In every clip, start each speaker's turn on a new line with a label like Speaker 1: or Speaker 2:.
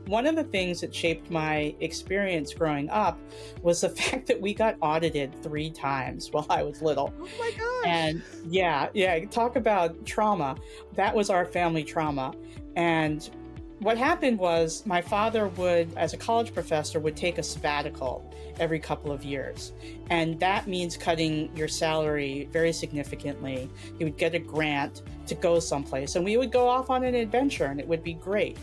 Speaker 1: One of the things that shaped my experience growing up was the fact that we got audited 3 times while I was little.
Speaker 2: Oh my gosh.
Speaker 1: And yeah, talk about trauma. That was our family trauma. And what happened was my father would, as a college professor, would take a sabbatical every couple of years. And that means cutting your salary very significantly. He would get a grant to go someplace and we would go off on an adventure and it would be great.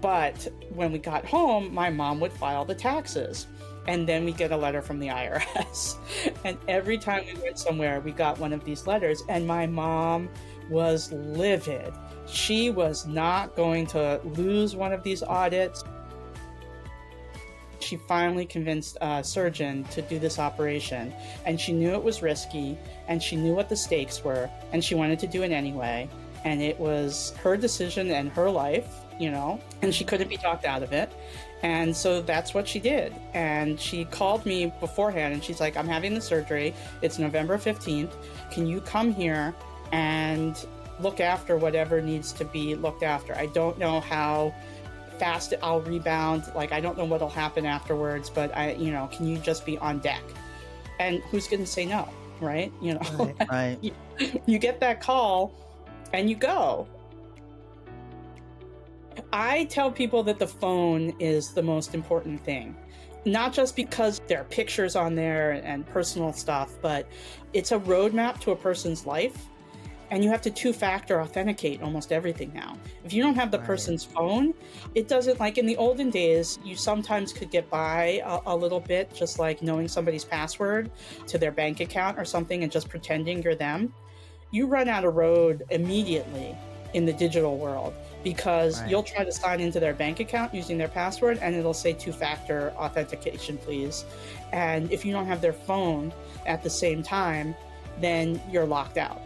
Speaker 1: But when we got home, my mom would file the taxes. And then we get a letter from the IRS. And every time we went somewhere, we got one of these letters. And my mom was livid. She was not going to lose one of these audits. She finally convinced a surgeon to do this operation. And she knew it was risky. And she knew what the stakes were. And she wanted to do it anyway. And it was her decision and her life, and she couldn't be talked out of it. And so that's what she did. And she called me beforehand and she's like, I'm having the surgery. It's November 15th. Can you come here and look after whatever needs to be looked after? I don't know how fast I'll rebound. I don't know what'll happen afterwards, but can you just be on deck? And who's going to say no, right?
Speaker 2: Right.
Speaker 1: You get that call and you go. I tell people that the phone is the most important thing, not just because there are pictures on there and personal stuff, but it's a roadmap to a person's life. And you have to 2-factor authenticate almost everything now. If you don't have the person's phone, it doesn't, like in the olden days, you sometimes could get by a little bit, just like knowing somebody's password to their bank account or something and just pretending you're them. You run out of road immediately in the digital world because you'll try to sign into their bank account using their password and it'll say 2-factor authentication, please. And if you don't have their phone at the same time, then you're locked out.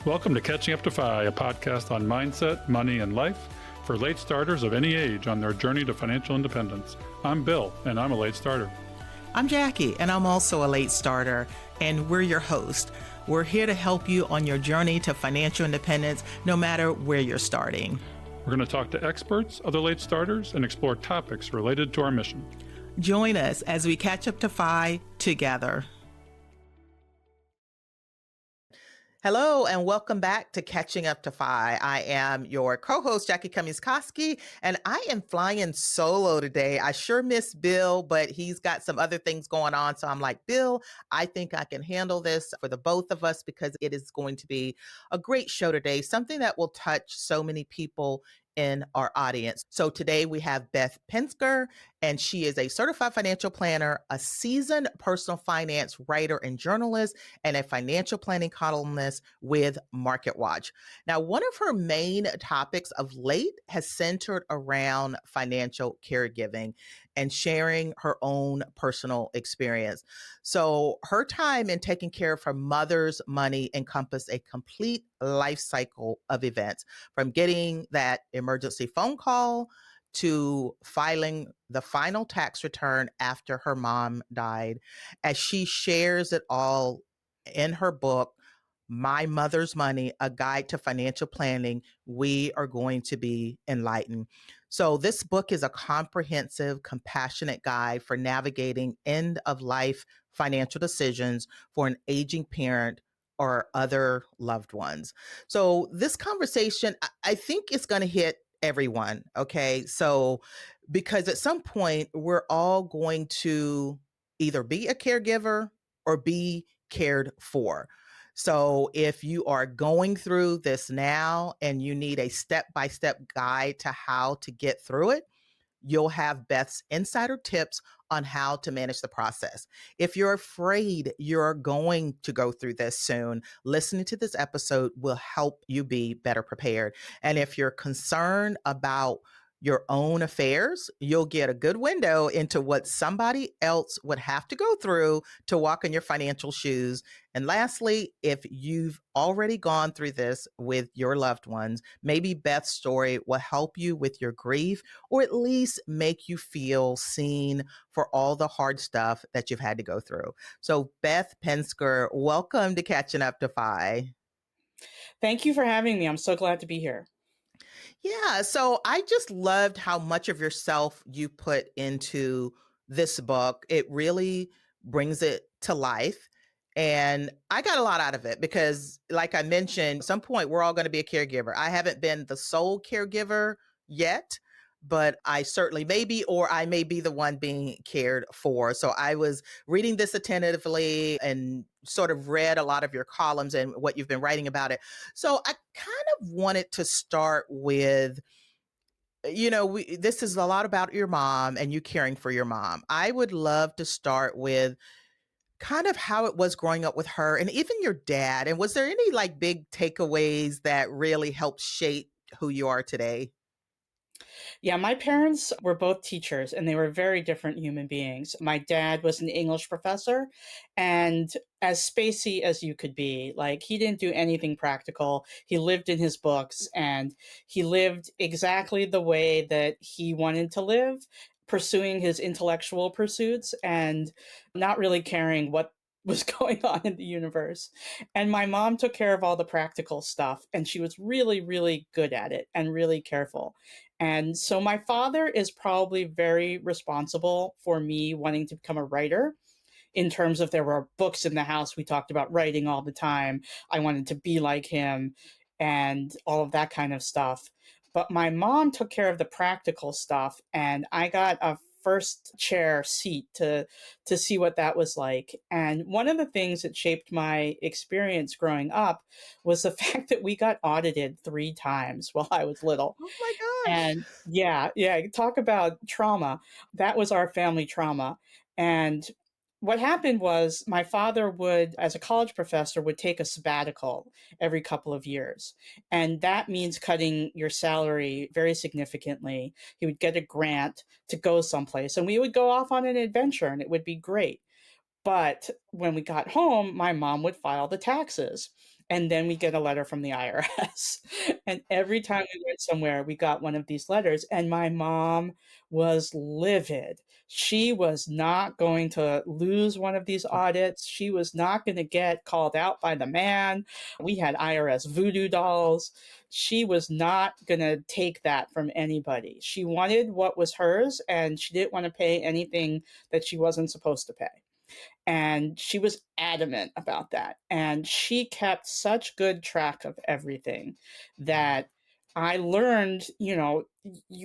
Speaker 3: Welcome to Catching Up to FI, a podcast on mindset, money, and life for late starters of any age on their journey to financial independence. I'm Bill, and I'm a late starter.
Speaker 2: I'm Jackie, and I'm also a late starter, and we're your host. We're here to help you on your journey to financial independence, no matter where you're starting.
Speaker 3: We're going to talk to experts, other late starters, and explore topics related to our mission.
Speaker 2: Join us as we catch up to FI together. Hello, and welcome back to Catching Up to FI. I am your co-host, Jackie Cummings-Koski, and I am flying solo today. I sure miss Bill, but he's got some other things going on. So I'm like, Bill, I think I can handle this for the both of us because it is going to be a great show today, something that will touch so many people in our audience. So today we have Beth Pinsker, and she is a certified financial planner, a seasoned personal finance writer and journalist, and a financial planning columnist with MarketWatch. Now, one of her main topics of late has centered around financial caregiving and sharing her own personal experience. So her time in taking care of her mother's money encompassed a complete life cycle of events, from getting that emergency phone call to filing the final tax return after her mom died. As she shares it all in her book, My Mother's Money, A Guide to Financial Planning, we are going to be enlightened. So this book is a comprehensive, compassionate guide for navigating end-of-life financial decisions for an aging parent or other loved ones. So this conversation, I think it's going to hit everyone. Okay. So, because at some point we're all going to either be a caregiver or be cared for. So if you are going through this now and you need a step-by-step guide to how to get through it, you'll have Beth's insider tips on how to manage the process. If you're afraid you're going to go through this soon, listening to this episode will help you be better prepared. And if you're concerned about your own affairs, you'll get a good window into what somebody else would have to go through to walk in your financial shoes. And lastly, if you've already gone through this with your loved ones, maybe Beth's story will help you with your grief or at least make you feel seen for all the hard stuff that you've had to go through. So Beth Pinsker, welcome to Catching Up to FI.
Speaker 1: Thank you for having me. I'm so glad to be here.
Speaker 2: Yeah, so I just loved how much of yourself you put into this book. It really brings it to life. And I got a lot out of it because, like I mentioned, at some point we're all going to be a caregiver. I haven't been the sole caregiver yet, but I certainly may be, or I may be the one being cared for. So I was reading this attentively and sort of read a lot of your columns and what you've been writing about it. So I kind of wanted to start with, this is a lot about your mom and you caring for your mom. I would love to start with kind of how it was growing up with her and even your dad. And was there any like big takeaways that really helped shape who you are today?
Speaker 1: Yeah, my parents were both teachers and they were very different human beings. My dad was an English professor and as spacey as you could be. Like, he didn't do anything practical. He lived in his books and he lived exactly the way that he wanted to live, pursuing his intellectual pursuits and not really caring what was going on in the universe. And my mom took care of all the practical stuff and she was really, really good at it and really careful. And so my father is probably very responsible for me wanting to become a writer, in terms of there were books in the house. We talked about writing all the time. I wanted to be like him and all of that kind of stuff. But my mom took care of the practical stuff, and I got a first chair seat to see what that was like. And one of the things that shaped my experience growing up was the fact that we got audited 3 times while I was little.
Speaker 2: Oh my gosh.
Speaker 1: And yeah, yeah, talk about trauma. That was our family trauma. And what happened was my father would, as a college professor, would take a sabbatical every couple of years. And that means cutting your salary very significantly. He would get a grant to go someplace and we would go off on an adventure and it would be great. But when we got home, my mom would file the taxes. And then we get a letter from the IRS. And every time we went somewhere, we got one of these letters. And my mom was livid. She was not going to lose one of these audits. She was not going to get called out by the man. We had IRS voodoo dolls. She was not going to take that from anybody. She wanted what was hers, and she didn't want to pay anything that she wasn't supposed to pay. And she was adamant about that. And she kept such good track of everything that I learned, you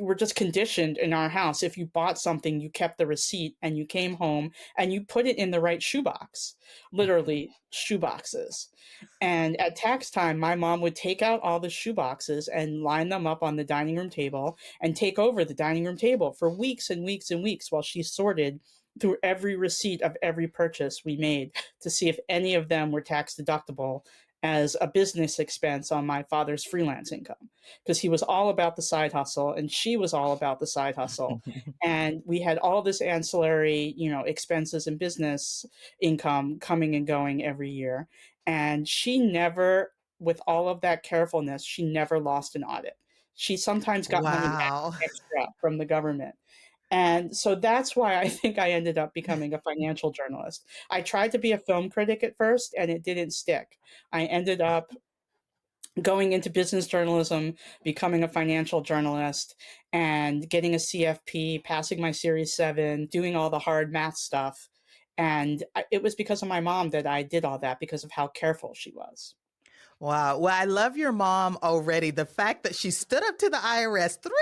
Speaker 1: were just conditioned in our house. If you bought something, you kept the receipt and you came home and you put it in the right shoebox, literally shoeboxes. And at tax time, my mom would take out all the shoeboxes and line them up on the dining room table and take over the dining room table for weeks and weeks and weeks while she sorted through every receipt of every purchase we made to see if any of them were tax deductible as a business expense on my father's freelance income, because he was all about the side hustle and she was all about the side hustle. And we had all this ancillary, expenses and business income coming and going every year. And she never, with all of that carefulness, she never lost an audit. She sometimes got money back
Speaker 2: Wow.
Speaker 1: extra from the government. And so that's why I think I ended up becoming a financial journalist. I tried to be a film critic at first and it didn't stick. I ended up going into business journalism, becoming a financial journalist, and getting a CFP, passing my Series 7, doing all the hard math stuff. And it was because of my mom that I did all that, because of how careful she was.
Speaker 2: Wow. Well, I love your mom already. The fact that she stood up to the IRS 3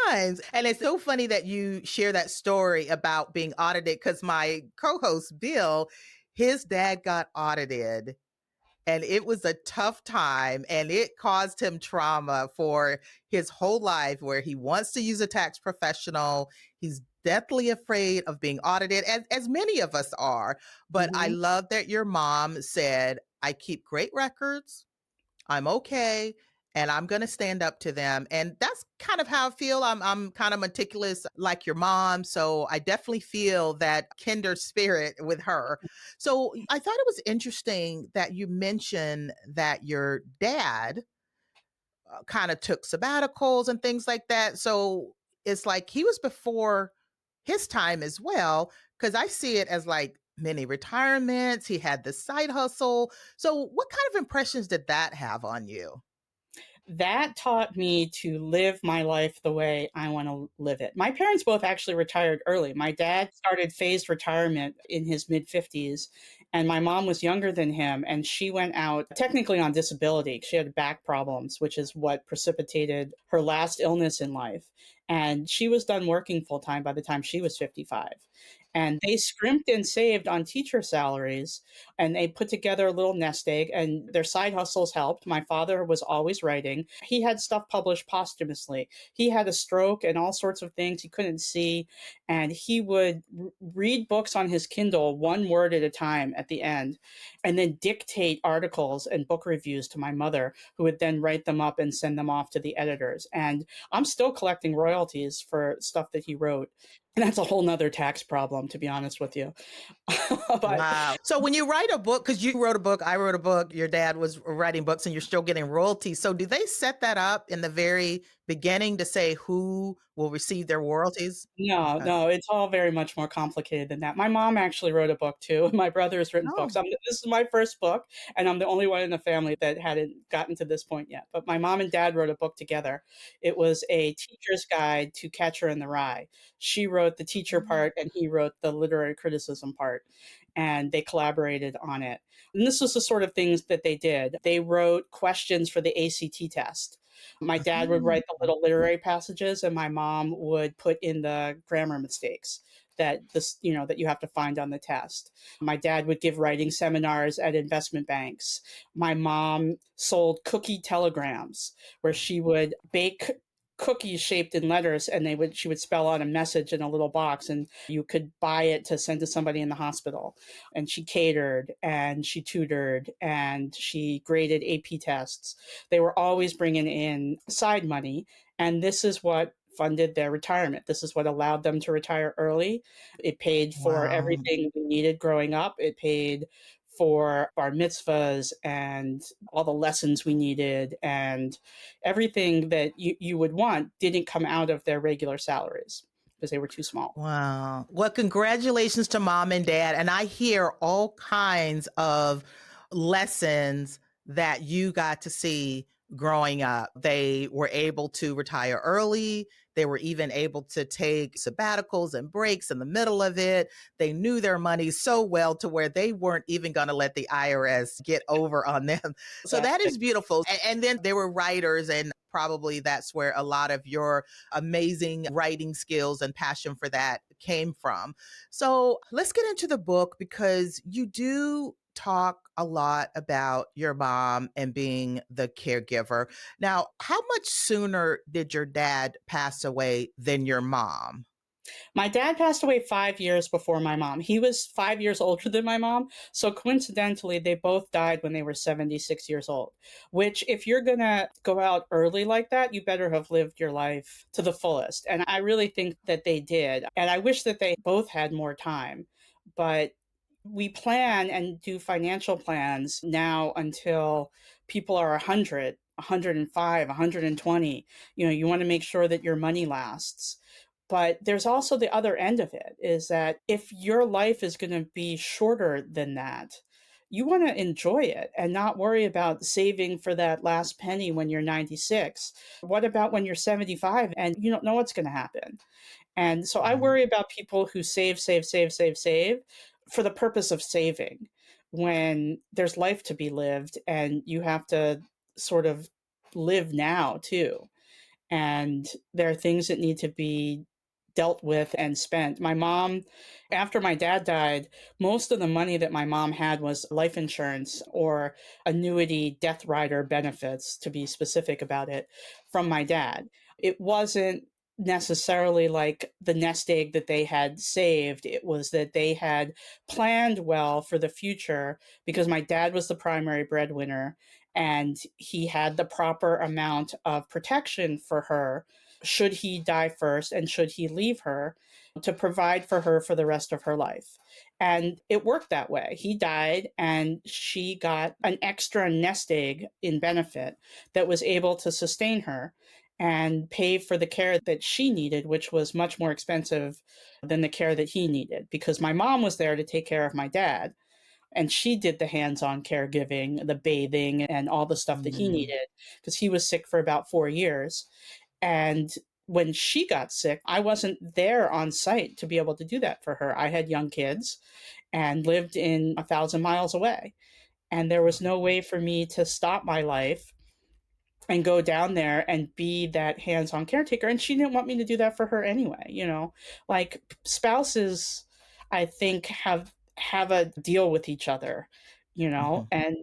Speaker 2: times. And it's so funny that you share that story about being audited because my co host, Bill, his dad got audited and it was a tough time and it caused him trauma for his whole life where he wants to use a tax professional. He's deathly afraid of being audited, as many of us are. But I
Speaker 1: Mhm.
Speaker 2: love that your mom said, I keep great records. I'm okay. And I'm going to stand up to them. And that's kind of how I feel. I'm kind of meticulous like your mom. So I definitely feel that kinder spirit with her. So I thought it was interesting that you mentioned that your dad kind of took sabbaticals and things like that. So it's like he was before his time as well, because I see it as like many retirements. He had the side hustle. So what kind of impressions did that have on you?
Speaker 1: that taught me to live my life the way I want to live it. My parents both actually retired early. My dad started phased retirement in his mid 50s, and my mom was younger than him, and she went out technically on disability. She had back problems, which is what precipitated her last illness in life. And she was done working full time by the time she was 55. And they scrimped and saved on teacher salaries, and they put together a little nest egg, and their side hustles helped. My father was always writing. He had stuff published posthumously. He had a stroke and all sorts of things he couldn't see, and he would read books on his Kindle one word at a time at the end, and then dictate articles and book reviews to my mother, who would then write them up and send them off to the editors. And I'm still collecting royalties for stuff that he wrote. And that's a whole nother tax problem, to be honest with you. But
Speaker 2: Wow. So when you write a book, because you wrote a book, I wrote a book, your dad was writing books, and you're still getting royalties. So do they set that up in the very beginning to say who will receive their royalties?
Speaker 1: no,
Speaker 2: Okay.
Speaker 1: no, it's all very much more complicated than that. My mom actually wrote a book too. My brother has written books.
Speaker 2: Oh.
Speaker 1: This is my first book, and I'm the only one in the family that hadn't gotten to this point yet. But my mom and dad wrote a book together. It was a teacher's guide to Catcher in the Rye. She wrote the teacher part, and he wrote the literary criticism part, and they collaborated on it. And this was the sort of things that they did. They wrote questions for the ACT test. My dad would write the little literary passages, and my mom would put in the grammar mistakes that you have to find on the test. My dad would give writing seminars at investment banks. My mom sold cookie telegrams, where she would bake cookies shaped in letters, and she would spell out a message in a little box, and you could buy it to send to somebody in the hospital. And she catered, and she tutored, and she graded AP tests. They were always bringing in side money, and this is what funded their retirement. This is what allowed them to retire early. It paid for
Speaker 2: Wow.
Speaker 1: everything we needed growing up. It paid for bar mitzvahs and all the lessons we needed, and everything that you would want didn't come out of their regular salaries because they were too small.
Speaker 2: Wow. Well, congratulations to mom and dad. And I hear all kinds of lessons that you got to see growing up. They were able to retire early. They were even able to take sabbaticals and breaks in the middle of it. They knew their money so well to where they weren't even going to let the IRS get over on them. So that
Speaker 1: Exactly.
Speaker 2: is beautiful. And then they were writers, and probably that's where a lot of your amazing writing skills and passion for that came from. So let's get into the book, because you do talk a lot about your mom and being the caregiver. Now, how much sooner did your dad pass away than your mom?
Speaker 1: My dad passed away 5 years before my mom. He was 5 years older than my mom. So coincidentally, they both died when they were 76 years old, which, if you're going to go out early like that, you better have lived your life to the fullest. And I really think that they did. And I wish that they both had more time. But we plan and do financial plans now until people are 100, 105, 120. You want to make sure that your money lasts. But there's also the other end of it, is that if your life is going to be shorter than that, you want to enjoy it and not worry about saving for that last penny when you're 96. What about when you're 75 and you don't know what's going to happen? And so I
Speaker 2: Right.
Speaker 1: worry about people who save, save, save, save, save for the purpose of saving, when there's life to be lived and you have to sort of live now too. And there are things that need to be dealt with and spent. My mom, after my dad died, most of the money that my mom had was life insurance or annuity death rider benefits, to be specific about it, from my dad. It wasn't necessarily like the nest egg that they had saved. It was that they had planned well for the future, because my dad was the primary breadwinner, and he had the proper amount of protection for her should he die first and should he leave her, to provide for her for the rest of her life. And it worked that way. He died and she got an extra nest egg in benefit that was able to sustain her and pay for the care that she needed, which was much more expensive than the care that he needed, because my mom was there to take care of my dad. And she did the hands-on caregiving, the bathing, and all the stuff that he
Speaker 2: Mm.
Speaker 1: needed because he was sick for about 4 years. And when she got sick, I wasn't there on site to be able to do that for her. I had young kids and lived in 1,000 miles away. And there was no way for me to stop my life and go down there and be that hands-on caretaker. And she didn't want me to do that for her anyway. Like spouses, I think have a deal with each other,
Speaker 2: Mhm.
Speaker 1: and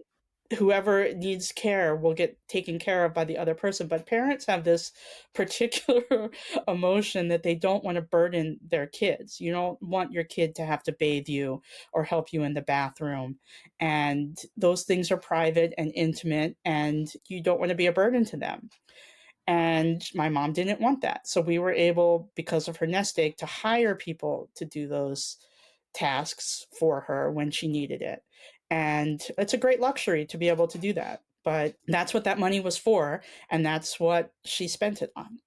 Speaker 1: whoever needs care will get taken care of by the other person. But parents have this particular emotion that they don't want to burden their kids. You don't want your kid to have to bathe you or help you in the bathroom. And those things are private and intimate, and you don't want to be a burden to them. And my mom didn't want that. So we were able, because of her nest egg, to hire people to do those tasks for her when she needed it. And it's a great luxury to be able to do that. But that's what that money was for. And that's what she spent it on.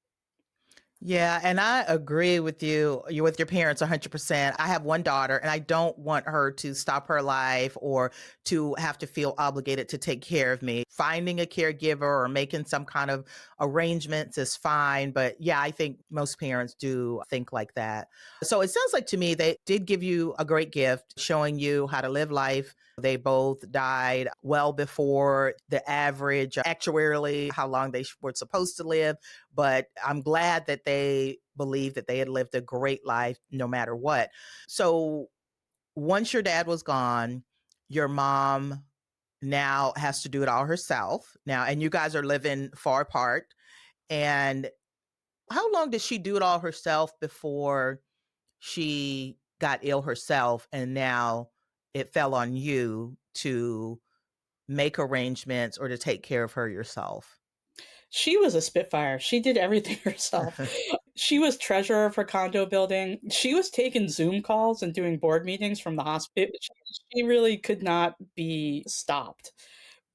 Speaker 2: Yeah, and I agree with you. You're with your parents 100%. I have one daughter, and I don't want her to stop her life or to have to feel obligated to take care of me. Finding a caregiver or making some kind of arrangements is fine. But yeah, I think most parents do think like that. So it sounds like to me they did give you a great gift, showing you how to live life. They both died well before the average actuarially, how long they were supposed to live. But I'm glad that they believed that they had lived a great life no matter what. So once your dad was gone, your mom now has to do it all herself now, and you guys are living far apart. And how long did she do it all herself before she got ill herself? And now it fell on you to make arrangements or to take care of her yourself.
Speaker 1: She was a spitfire. She did everything herself. She was treasurer of her condo building. She was taking Zoom calls and doing board meetings from the hospital. She really could not be stopped.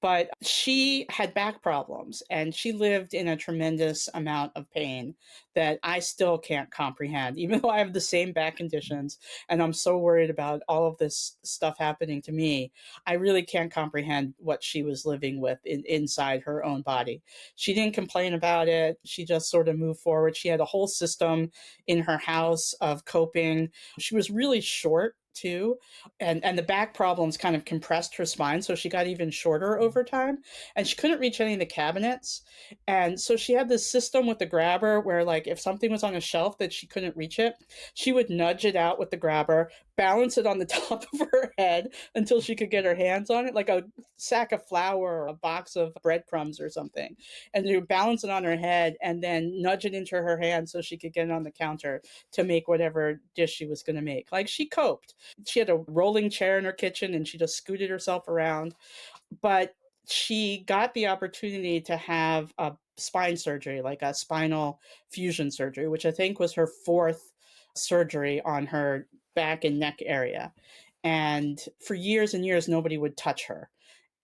Speaker 1: But she had back problems and she lived in a tremendous amount of pain that I still can't comprehend, even though I have the same back conditions and I'm so worried about all of this stuff happening to me. I really can't comprehend what she was living with inside her own body. She didn't complain about it. She just sort of moved forward. She had a whole system in her house of coping. She was really short too, and the back problems kind of compressed her spine, so she got even shorter over time, and she couldn't reach any of the cabinets. And so she had this system with the grabber where, like, if something was on a shelf that she couldn't reach it, she would nudge it out with the grabber, balance it on the top of her head until she could get her hands on it, like a sack of flour or a box of breadcrumbs or something, and she would balance it on her head and then nudge it into her hand so she could get it on the counter to make whatever dish she was going to make. Like, she coped. She had a rolling chair in her kitchen and she just scooted herself around. But she got the opportunity to have a spine surgery, like a spinal fusion surgery, which I think was her fourth surgery on her back and neck area. And for years and years, nobody would touch her.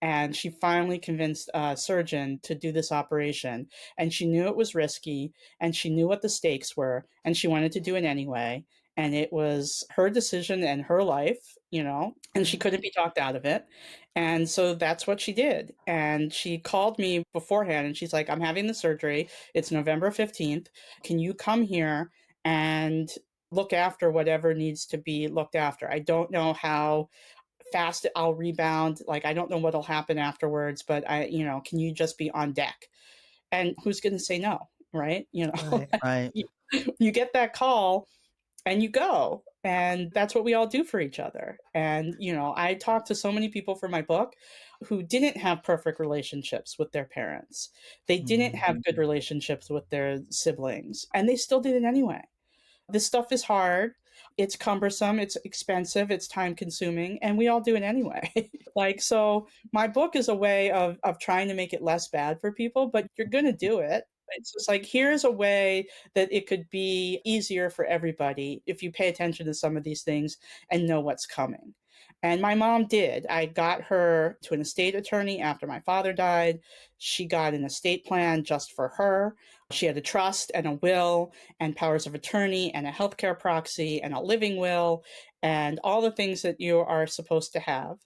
Speaker 1: And she finally convinced a surgeon to do this operation. And she knew it was risky and she knew what the stakes were and she wanted to do it anyway. And it was her decision and her life, and she couldn't be talked out of it. And so that's what she did. And she called me beforehand and she's like, I'm having the surgery. It's November 15th. Can you come here and look after whatever needs to be looked after? I don't know how fast I'll rebound. Like, I don't know what'll happen afterwards, but can you just be on deck? And who's going to say no? Right.
Speaker 2: Right, right.
Speaker 1: you, you get that call and you go. And that's what we all do for each other. And, I talked to so many people for my book who didn't have perfect relationships with their parents. They didn't
Speaker 2: Mhm.
Speaker 1: have good relationships with their siblings, and they still did it anyway. This stuff is hard. It's cumbersome. It's expensive. It's time consuming. And we all do it anyway. So my book is a way of trying to make it less bad for people, but you're going to do it. It's just like, here's a way that it could be easier for everybody if you pay attention to some of these things and know what's coming. And my mom did. I got her to an estate attorney after my father died. She got an estate plan just for her. She had a trust and a will and powers of attorney and a healthcare proxy and a living will and all the things that you are supposed to have.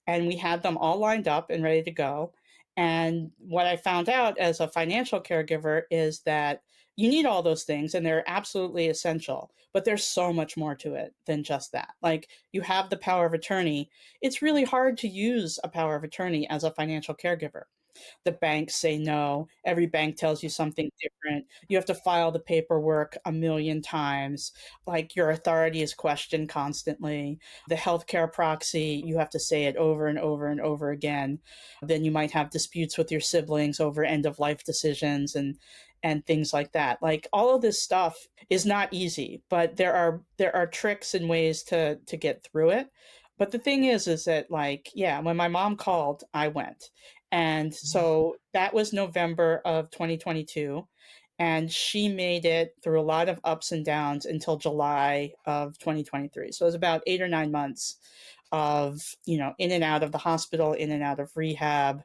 Speaker 1: And we had them all lined up and ready to go. And what I found out as a financial caregiver is that you need all those things and they're absolutely essential, but there's so much more to it than just that. Like, you have the power of attorney. It's really hard to use a power of attorney as a financial caregiver. The banks say no. Every bank tells you something different. You have to file the paperwork a million times. Like, your authority is questioned constantly. The healthcare proxy, you have to say it over and over and over again. Then you might have disputes with your siblings over end of life decisions and things like that. Like, all of this stuff is not easy, but there are tricks and ways to get through it. But the thing is that, like, yeah, when my mom called, I went. And so that was November of 2022. And she made it through a lot of ups and downs until July of 2023. So it was about 8 or 9 months of, in and out of the hospital, in and out of rehab.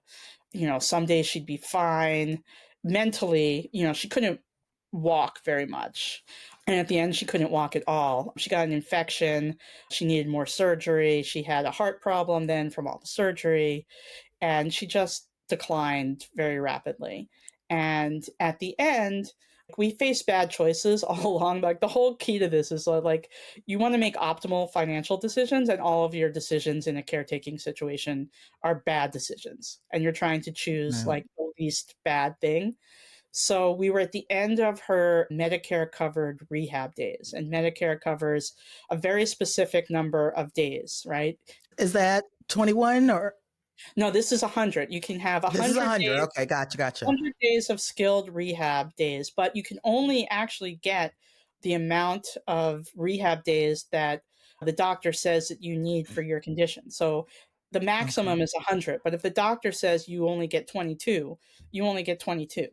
Speaker 1: Some days she'd be fine. Mentally, she couldn't walk very much. And at the end, she couldn't walk at all. She got an infection. She needed more surgery. She had a heart problem then from all the surgery. And she just declined very rapidly. And at the end, we faced bad choices all along. Like, the whole key to this is like, you want to make optimal financial decisions, and all of your decisions in a caretaking situation are bad decisions. And you're trying to choose like the least bad thing. So we were at the end of her Medicare covered rehab days, and Medicare covers a very specific number of days, right?
Speaker 2: Is that 21 or?
Speaker 1: No, this is 100. You can have
Speaker 2: This is
Speaker 1: 100
Speaker 2: 100.
Speaker 1: days,
Speaker 2: Okay, gotcha.
Speaker 1: 100 days of skilled rehab days, but you can only actually get the amount of rehab days that the doctor says that you need for your condition. So the maximum is 100, but if the doctor says you only get 22, you only get 22.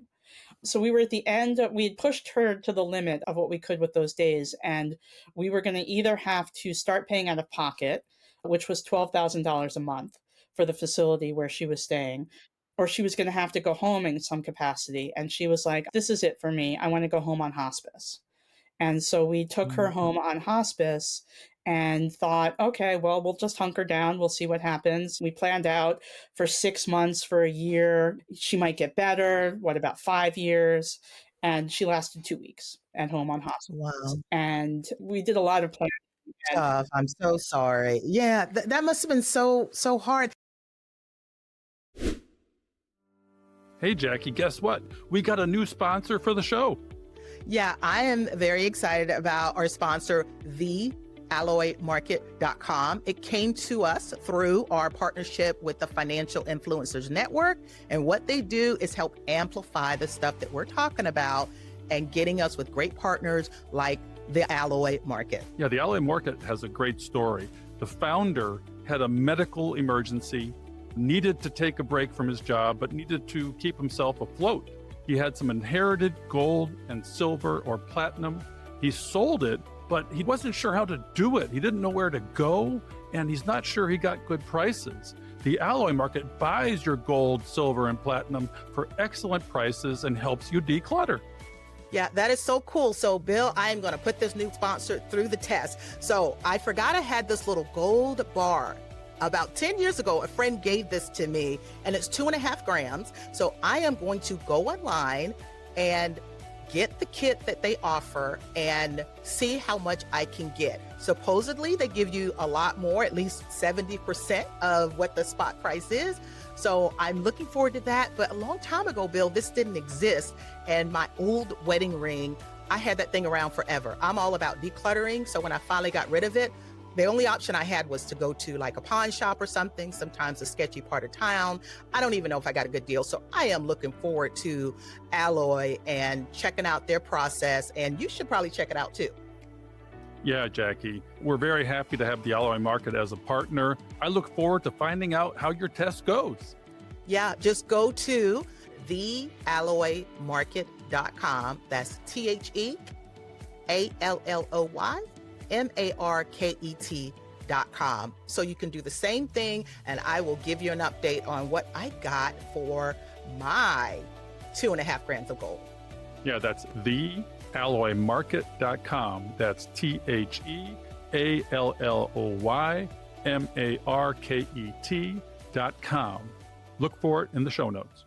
Speaker 1: So we were at the end, we had pushed her to the limit of what we could with those days. And we were going to either have to start paying out of pocket, which was $12,000 a month for the facility where she was staying, or she was going to have to go home in some capacity. And she was like, this is it for me. I want to go home on hospice. And so we took her home on hospice and thought, okay, well, we'll just hunker down. We'll see what happens. We planned out for 6 months, for a year. She might get better. What about 5 years? And she lasted 2 weeks at home on hospice.
Speaker 2: Wow.
Speaker 1: And we did a lot of planning.
Speaker 2: Tough. I'm so sorry. Yeah, that must have been so hard.
Speaker 3: Hey, Jackie, guess what? We got a new sponsor for the show.
Speaker 2: Yeah, I am very excited about our sponsor, thealloymarket.com. It came to us through our partnership with the Financial Influencers Network. And what they do is help amplify the stuff that we're talking about and getting us with great partners like the Alloy Market.
Speaker 3: Yeah, the Alloy Market has a great story. The founder had a medical emergency, needed to take a break from his job, but needed to keep himself afloat. He had some inherited gold and silver or platinum. He sold it, but he wasn't sure how to do it. He didn't know where to go, and he's not sure he got good prices. The Alloy Market buys your gold, silver, and platinum for excellent prices and helps you declutter.
Speaker 2: Yeah, that is so cool. So, Bill, I am going to put this new sponsor through the test. So I forgot I had this little gold bar. About 10 years ago, a friend gave this to me, and it's 2.5 grams. So I am going to go online and get the kit that they offer and see how much I can get. Supposedly, they give you a lot more, at least 70% of what the spot price is. So I'm looking forward to that. But a long time ago, Bill, this didn't exist. And my old wedding ring, I had that thing around forever. I'm all about decluttering. So when I finally got rid of it, the only option I had was to go to like a pawn shop or something, sometimes a sketchy part of town. I don't even know if I got a good deal. So I am looking forward to Alloy and checking out their process. And you should probably check it out too.
Speaker 3: Yeah, Jackie, we're very happy to have the Alloy Market as a partner. I look forward to finding out how your test goes.
Speaker 2: Yeah, just go to thealloymarket.com. That's TheAlloymarket.com. market.com. So you can do the same thing, and I will give you an update on what I got for my 2.5 grams of gold.
Speaker 3: Yeah, that's thealloymarket.com. That's TheAlloymarket.com. Look for it in the show notes.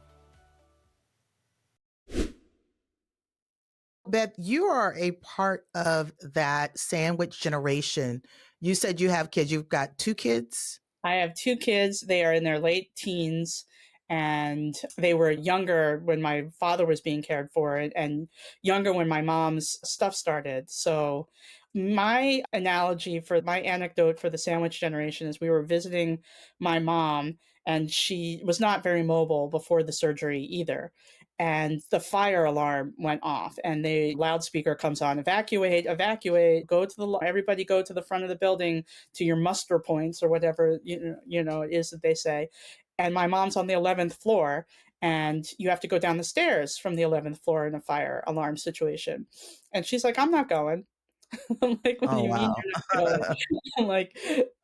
Speaker 2: Beth, you are a part of that sandwich generation. You said you have kids. You've got 2 kids?
Speaker 1: I have 2 kids. They are in their late teens, and they were younger when my father was being cared for, and younger when my mom's stuff started. So my anecdote for the sandwich generation is we were visiting my mom, and she was not very mobile before the surgery either. And the fire alarm went off, and the loudspeaker comes on, evacuate, evacuate, everybody go to the front of the building to your muster points or whatever it is that they say. And my mom's on the 11th floor, and you have to go down the stairs from the 11th floor in a fire alarm situation. And she's like, I'm not going. I'm like, what do
Speaker 2: Oh,
Speaker 1: you mean
Speaker 2: wow.
Speaker 1: you're not going? I'm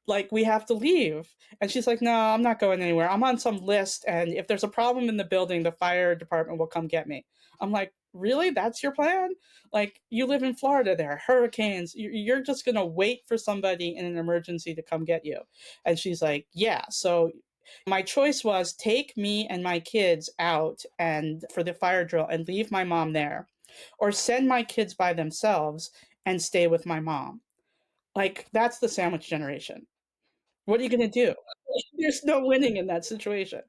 Speaker 1: like, we have to leave. And she's like, no, I'm not going anywhere. I'm on some list, and if there's a problem in the building, the fire department will come get me. I'm like, really? That's your plan? Like, you live in Florida, there are hurricanes. You're just going to wait for somebody in an emergency to come get you. And she's like, yeah. So my choice was take me and my kids out and for the fire drill and leave my mom there, or send my kids by themselves and stay with my mom. Like, that's the sandwich generation. What are you going to do? There's no winning in that situation.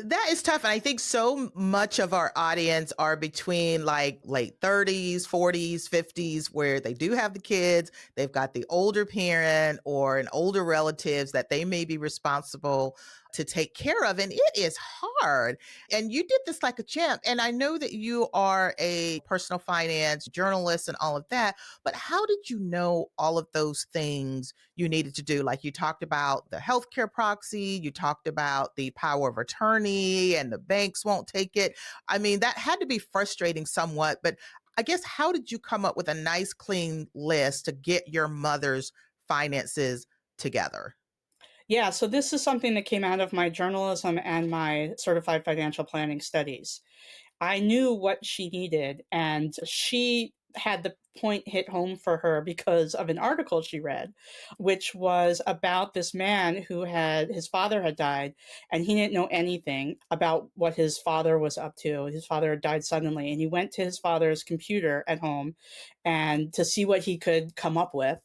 Speaker 2: That is tough. And I think so much of our audience are between like late 30s, 40s, 50s, where they do have the kids, they've got the older parent or an older relatives that they may be responsible to take care of. And it is hard. And you did this like a champ. And I know that you are a personal finance journalist and all of that, but how did you know all of those things you needed to do? Like, you talked about the healthcare proxy, you talked about the power of attorney, and the banks won't take it. I mean, that had to be frustrating somewhat, but I guess, how did you come up with a nice, clean list to get your mother's finances together?
Speaker 1: Yeah, so this is something that came out of my journalism and my certified financial planning studies. I knew what she needed, and she had the point hit home for her because of an article she read, which was about this man his father had died, and he didn't know anything about what his father was up to. His father had died suddenly, and he went to his father's computer at home and to see what he could come up with.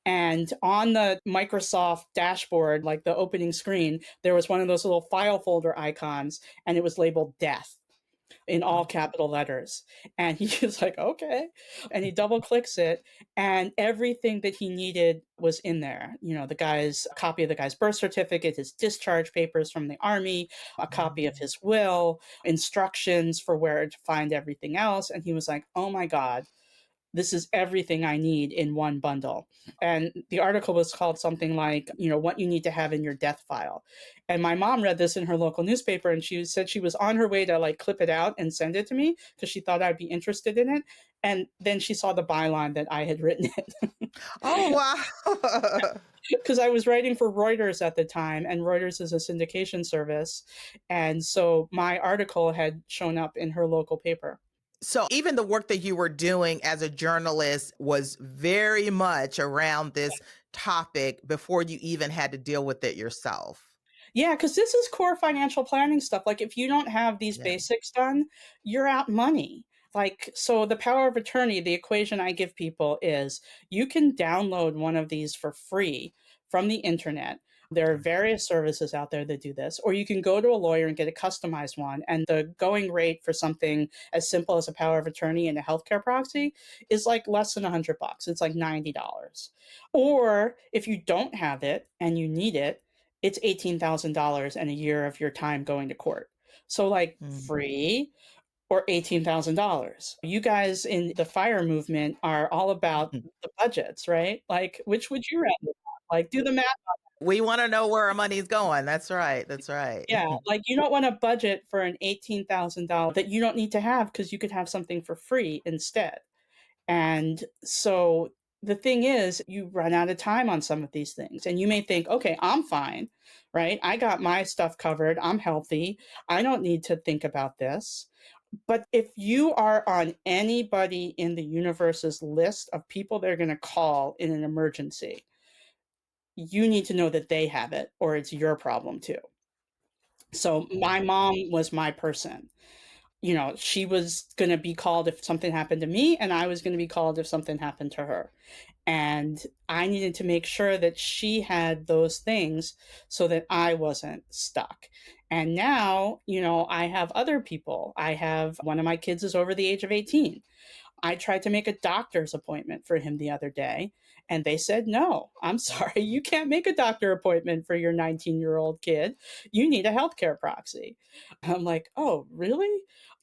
Speaker 1: And on the Microsoft dashboard, like the opening screen, there was one of those little file folder icons, and it was labeled death in all capital letters. And he was like, okay. And he double clicks it, and everything that he needed was in there. A copy of the guy's birth certificate, his discharge papers from the army, a copy of his will, instructions for where to find everything else. And he was like, oh my God, this is everything I need in one bundle. And the article was called something like, what you need to have in your death file. And my mom read this in her local newspaper, and she said she was on her way to like clip it out and send it to me because she thought I'd be interested in it. And then she saw the byline that I had written it.
Speaker 2: Oh, wow.
Speaker 1: Because I was writing for Reuters at the time, and Reuters is a syndication service. And so my article had shown up in her local paper.
Speaker 2: So even the work that you were doing as a journalist was very much around this topic before you even had to deal with it yourself.
Speaker 1: Yeah, because this is core financial planning stuff. Like, if you don't have these
Speaker 2: Yeah.
Speaker 1: basics done, you're out money. Like, so the power of attorney, the equation I give people is you can download one of these for free from the internet. There are various services out there that do this, or you can go to a lawyer and get a customized one. And the going rate for something as simple as a power of attorney and a healthcare proxy is like less than $100. It's like $90. Or if you don't have it and you need it, it's $18,000 and a year of your time going to court. So, like, free or $18,000. You guys in the fire movement are all about the budgets, right? Like, which would you rather have? Like, do the math.
Speaker 2: We want to know where our money's going. That's right. That's right.
Speaker 1: Yeah, like, you don't want to budget for an $18,000 that you don't need to have because you could have something for free instead. And so the thing is, you run out of time on some of these things, and you may think, okay, I'm fine, right? I got my stuff covered. I'm healthy. I don't need to think about this. But if you are on anybody in the universe's list of people they're going to call in an emergency, you need to know that they have it, or it's your problem too. So my mom was my person. She was going to be called if something happened to me, and I was going to be called if something happened to her. And I needed to make sure that she had those things so that I wasn't stuck. And now, I have other people. I have one of my kids is over the age of 18. I tried to make a doctor's appointment for him the other day, and they said, no, I'm sorry, you can't make a doctor appointment for your 19-year-old kid. You need a healthcare proxy. I'm like, oh, really?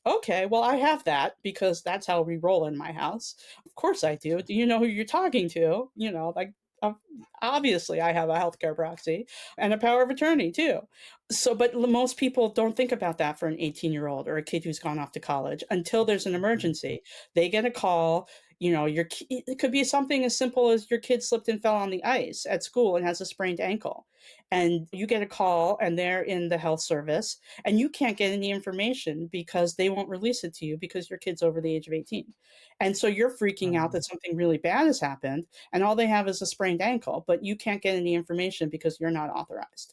Speaker 1: Okay, well, I have that because that's how we roll in my house. Of course I do. Do you know who you're talking to? Uh, obviously, I have a healthcare proxy and a power of attorney too. So, but most people don't think about that for an 18-year-old or a kid who's gone off to college until there's an emergency. They get a call. It could be something as simple as your kid slipped and fell on the ice at school and has a sprained ankle. And you get a call and they're in the health service and you can't get any information because they won't release it to you because your kid's over the age of 18. And so you're freaking out that something really bad has happened and all they have is a sprained ankle, but you can't get any information because you're not authorized.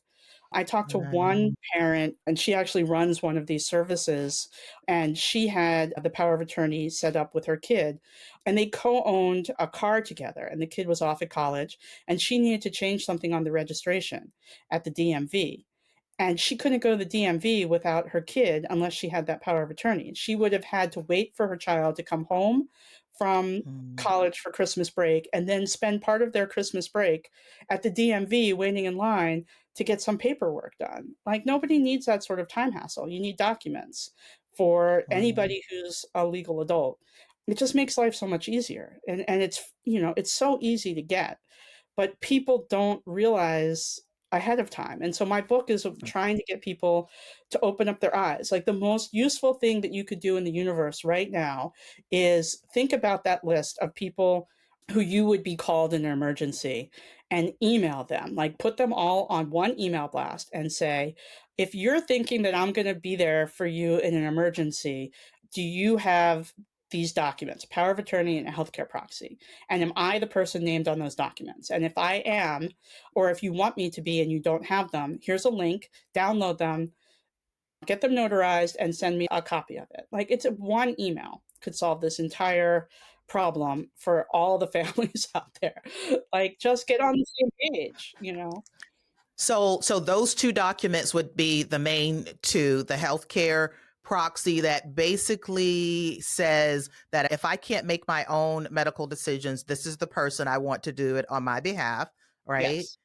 Speaker 1: I talked to one parent, and she actually runs one of these services, and she had the power of attorney set up with her kid, and they co-owned a car together, and the kid was off at college, and she needed to change something on the registration at the DMV. And she couldn't go to the DMV without her kid unless she had that power of attorney. She would have had to wait for her child to come home from college for Christmas break and then spend part of their Christmas break at the DMV waiting in line to get some paperwork done. Like, nobody needs that sort of time hassle. You need documents for anybody who's a legal adult. It just makes life so much easier. And it's so easy to get, but people don't realize ahead of time. And so my book is trying to get people to open up their eyes. Like, the most useful thing that you could do in the universe right now is think about that list of people who you would be called in an emergency and email them. Like, put them all on one email blast and say, if you're thinking that I'm going to be there for you in an emergency, do you have these documents, power of attorney and a healthcare proxy? And am I the person named on those documents? And if I am, or if you want me to be and you don't have them, here's a link, download them, get them notarized, and send me a copy of it. Like, it's one email could solve this entire problem for all the families out there. Like, just get on the same page.
Speaker 2: So those two documents would be the main two, the healthcare proxy that basically says that if I can't make my own medical decisions, this is the person I want to do it on my behalf, right?
Speaker 1: Yes.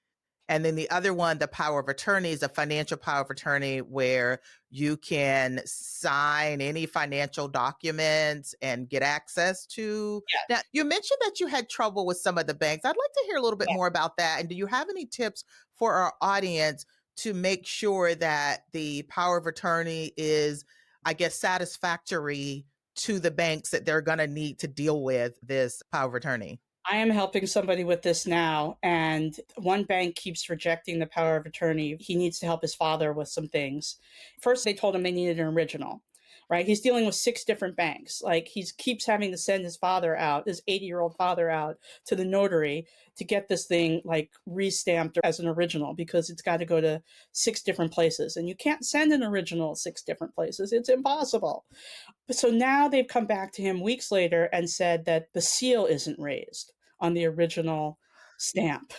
Speaker 2: And then the other one, the power of attorney, is a financial power of attorney where you can sign any financial documents and get access to.
Speaker 1: Yes.
Speaker 2: Now, you mentioned that you had trouble with some of the banks. I'd like to hear a little bit
Speaker 1: Yes.
Speaker 2: more about that. And do you have any tips for our audience to make sure that the power of attorney is, I guess, satisfactory to the banks that they're going to need to deal with this power of attorney?
Speaker 1: I am helping somebody with this now, and one bank keeps rejecting the power of attorney. He needs to help his father with some things. First, they told him they needed an original, right? He's dealing with 6 different banks. Like, he keeps having to send his father out, his 80-year-old father out to the notary to get this thing like restamped as an original because it's got to go to 6 different places. And you can't send an original 6 different places. It's impossible. So now they've come back to him weeks later and said that the seal isn't raised on the original stamp.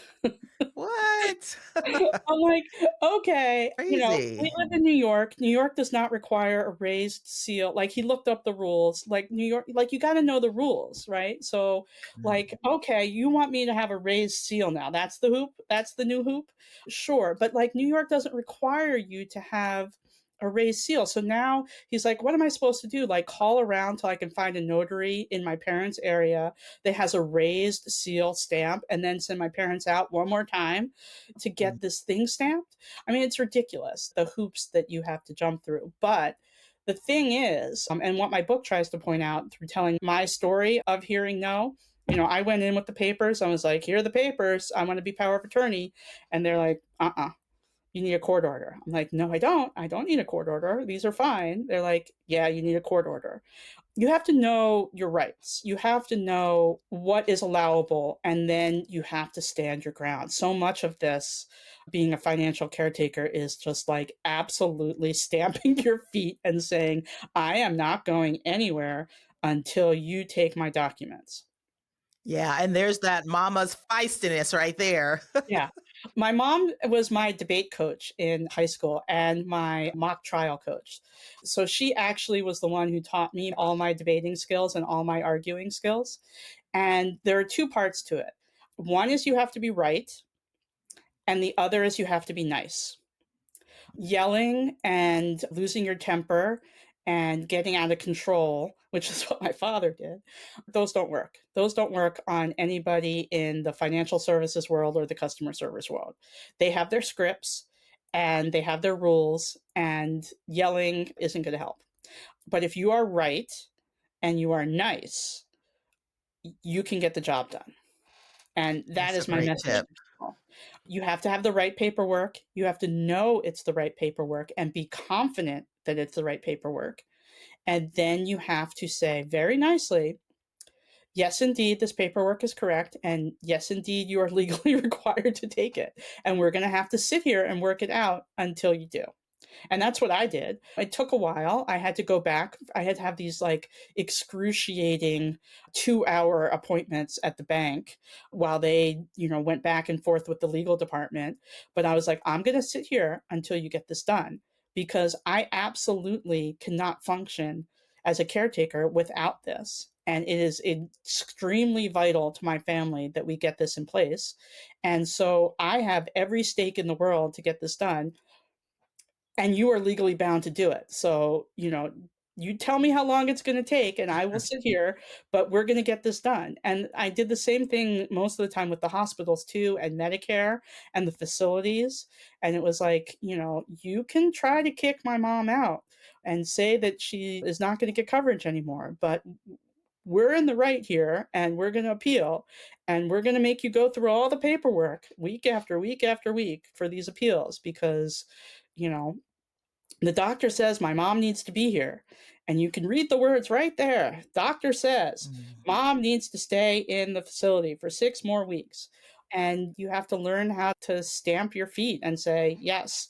Speaker 2: What?
Speaker 1: I'm like, okay, we
Speaker 2: Crazy.
Speaker 1: live in New York. New York does not require a raised seal. Like, he looked up the rules. Like, New York, like, you got to know the rules, right? So, like, okay, you want me to have a raised seal now? That's the hoop. That's the new hoop. Sure, but like, New York doesn't require you to have a raised seal. So now he's like, what am I supposed to do? Like, call around till I can find a notary in my parents' area that has a raised seal stamp and then send my parents out one more time to get this thing stamped? I mean, it's ridiculous, the hoops that you have to jump through. But the thing is, and what my book tries to point out through telling my story of hearing no, I went in with the papers. I was like, here are the papers. I want to be power of attorney. And they're like, you need a court order. I'm like, no, I don't. I don't need a court order. These are fine. They're like, yeah, you need a court order. You have to know your rights. You have to know what is allowable, and then you have to stand your ground. So much of this, being a financial caretaker, is just like absolutely stamping your feet and saying, I am not going anywhere until you take my documents.
Speaker 2: Yeah, and there's that mama's feistiness right there.
Speaker 1: Yeah. My mom was my debate coach in high school and my mock trial coach. So she actually was the one who taught me all my debating skills and all my arguing skills. And there are two parts to it. One is you have to be right, and the other is you have to be nice. Yelling and losing your temper and getting out of control, which is what my father did, those don't work. Those don't work on anybody in the financial services world or the customer service world. They have their scripts and they have their rules, and yelling isn't going to help. But if you are right and you are nice, you can get the job done. And that
Speaker 2: That's a
Speaker 1: is my
Speaker 2: great
Speaker 1: message
Speaker 2: tip.
Speaker 1: to people. You have to have the right paperwork. You have to know it's the right paperwork and be confident that it's the right paperwork. And then you have to say very nicely, yes, indeed, this paperwork is correct. And yes, indeed, you are legally required to take it. And we're going to have to sit here and work it out until you do. And that's what I did. It took a while. I had to go back. I had to have these like excruciating 2-hour appointments at the bank while they, went back and forth with the legal department. But I was like, I'm going to sit here until you get this done, because I absolutely cannot function as a caretaker without this. And it is extremely vital to my family that we get this in place. And so I have every stake in the world to get this done, and you are legally bound to do it. So, you tell me how long it's going to take and I will sit here, but we're going to get this done. And I did the same thing most of the time with the hospitals too, and Medicare and the facilities. And it was like, you can try to kick my mom out and say that she is not going to get coverage anymore, but we're in the right here and we're going to appeal, and we're going to make you go through all the paperwork week after week after week for these appeals, because, you know, the doctor says my mom needs to be here. And you can read the words right there. Doctor says
Speaker 2: Mm.
Speaker 1: mom needs to stay in the facility for 6 more weeks. And you have to learn how to stamp your feet and say, yes,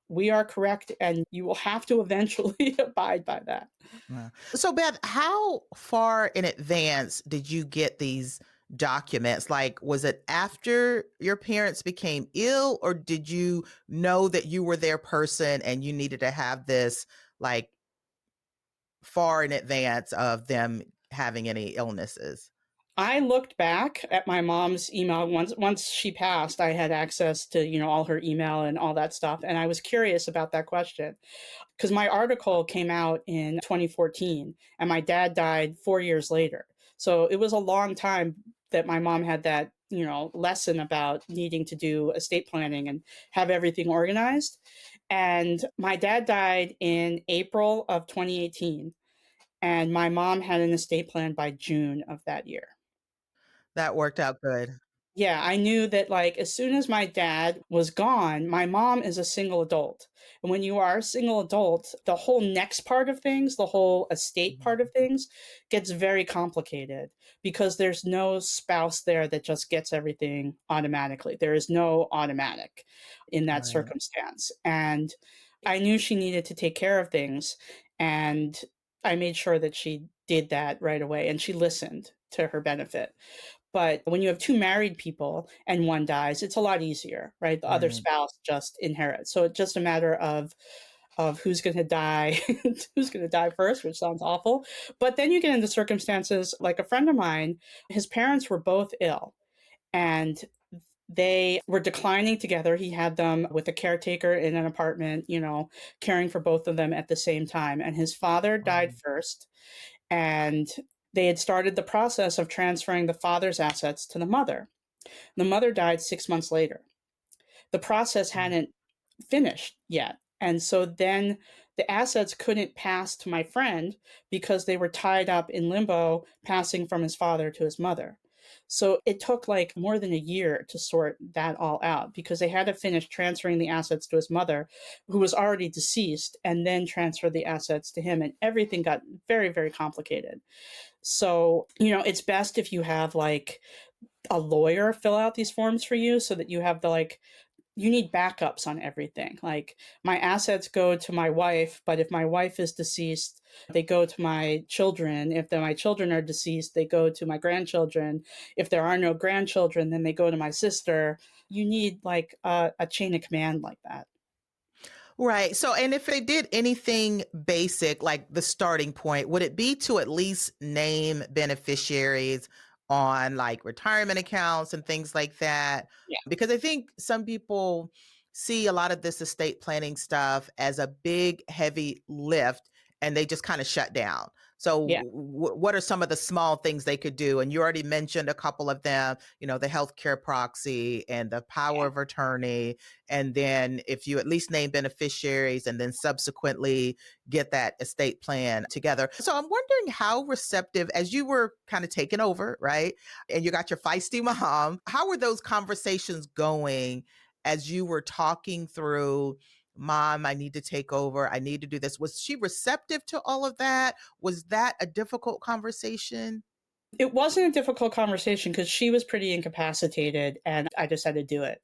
Speaker 1: we are correct. And you will have to eventually abide by that.
Speaker 2: Wow. So, Beth, how far in advance did you get these documents? Like, was it after your parents became ill, or did you know that you were their person and you needed to have this like far in advance of them having any illnesses?
Speaker 1: I looked back at my mom's email once she passed. I had access to, all her email and all that stuff. And I was curious about that question, because my article came out in 2014 and my dad died 4 years later. So it was a long time that my mom had that, lesson about needing to do estate planning and have everything organized. And my dad died in April of 2018. And my mom had an estate plan by June of that year.
Speaker 2: That worked out good.
Speaker 1: Yeah, I knew that, like, as soon as my dad was gone, my mom is a single adult. And when you are a single adult, the whole next part of things, the whole estate part of things, gets very complicated, because there's no spouse there that just gets everything automatically. There is no automatic in that
Speaker 2: Right.
Speaker 1: circumstance. And I knew she needed to take care of things. And I made sure that she did that right away, and she listened to her benefit. But when you have two married people and one dies, it's a lot easier, right? The other
Speaker 2: Right.
Speaker 1: spouse just inherits. So it's just a matter of who's going to die, who's going to die first, which sounds awful. But then you get into circumstances like a friend of mine, his parents were both ill and they were declining together. He had them with a caretaker in an apartment, caring for both of them at the same time. And his father died first, and they had started the process of transferring the father's assets to the mother. The mother died 6 months later. The process hadn't finished yet. And so then the assets couldn't pass to my friend because they were tied up in limbo, passing from his father to his mother. So it took like more than a year to sort that all out because they had to finish transferring the assets to his mother, who was already deceased, and then transfer the assets to him. And everything got very, very complicated. So, it's best if you have like a lawyer fill out these forms for you so that you have you need backups on everything. Like my assets go to my wife, but if my wife is deceased, they go to my children. If my children are deceased, they go to my grandchildren. If there are no grandchildren, then they go to my sister. You need like a chain of command like that.
Speaker 2: Right. So, and if they did anything basic, like the starting point, would it be to at least name beneficiaries on like retirement accounts and things like that?
Speaker 1: Yeah.
Speaker 2: Because I think some people see a lot of this estate planning stuff as a big, heavy lift and they just kind of shut down. So,
Speaker 1: Yeah.
Speaker 2: what are some of the small things they could do? And you already mentioned a couple of them, the healthcare proxy and the power
Speaker 1: Yeah.
Speaker 2: of attorney. And then if you at least name beneficiaries and then subsequently get that estate plan together. So I'm wondering how receptive, as you were kind of taking over, right? And you got your feisty mom, how were those conversations going as you were talking through, Mom, I need to take over. I need to do this. Was she receptive to all of that? Was that a difficult conversation?
Speaker 1: It wasn't a difficult conversation because she was pretty incapacitated and I just had to do it.